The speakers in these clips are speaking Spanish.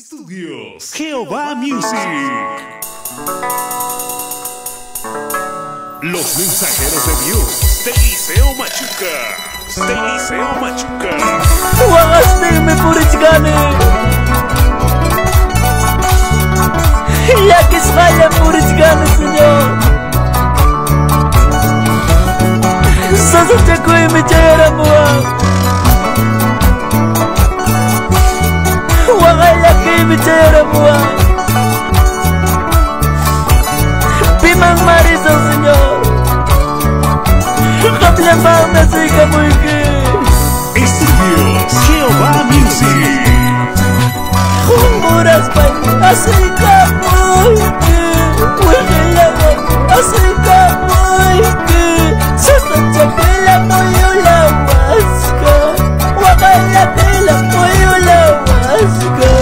Estudios Jehová Music. Los mensajeros de Dios de Liceo Machuca. De Liceo Machuca. Wagaste purichgane. Ya que falla purichgane, Señor. Sasa chaco y me chera mua. Wagaya que me chera mua. Piman marisa, Señor. Kapla mama siga muy que. Estudios Jehová Music. Humburas pai asika muy que. Wigelawa asika muy que. Sasa chakela muy la waska. Wagaya kela muy la waska.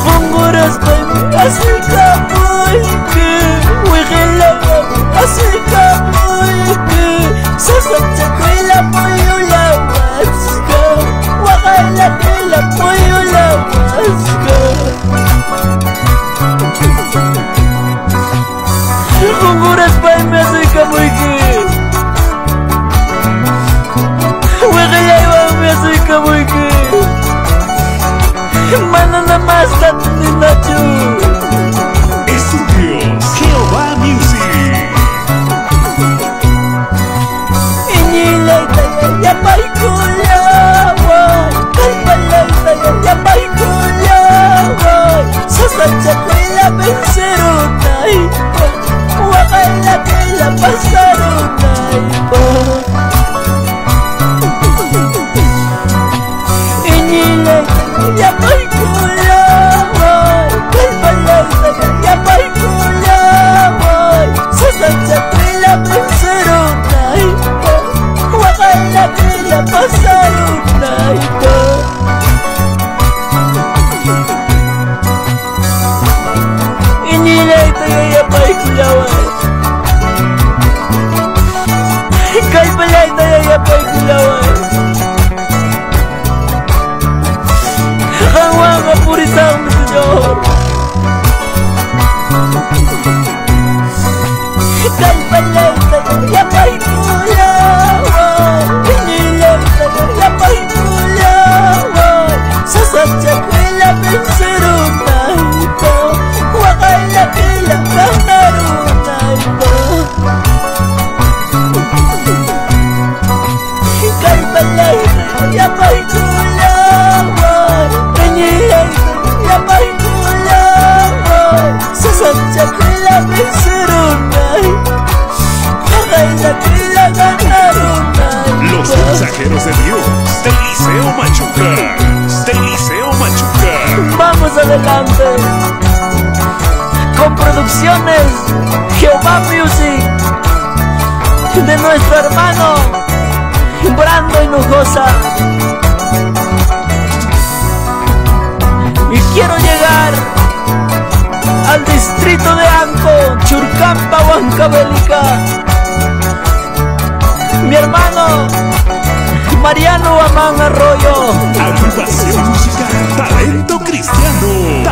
Humburas pai asika muy que. Wigelawa asika muy que. Sasa chakela muy la waska. Wagaya kela muy la waska. Humburas pai me asika muy que. Wigelawa me asika muy que. Manana más ni nacho. Estudios Jehová Music. Inilaita ya paikulawa. Kalpalaita ya paikulawa. Sasa chakwila vencerunay. Wakala kila pasarunay. Inilaita ya paikulawa. Kalpalaita ya paikulawa. Sasa chakwila vencerunay. Wakala kila pasarunay. Inilaita ya paikulawa. Kalpalaita ya paikulawa. Hawaga purisang Señor. Kalpalaita ya paikulawa. Inilaita ya paikulawa. Sasa chakwila vencerunay. Wakala kila kanarunay. Kalpalaita ya paikulawa. Inilaita ya paikulawa. Sasa chakwila vencerunay. Wakala kila kanarunay. Los mensajeros de Dios de Liceo Machuca. De Liceo Machuca. Vamos adelante con producciones Jehová Music de nuestro hermano Brando Hinojosa. Y quiero llegar al distrito de Anco, Churcampa, Huancavelica. Mi hermano Mariano Amán Arroyo. Agrupación musical Talento Cristiano.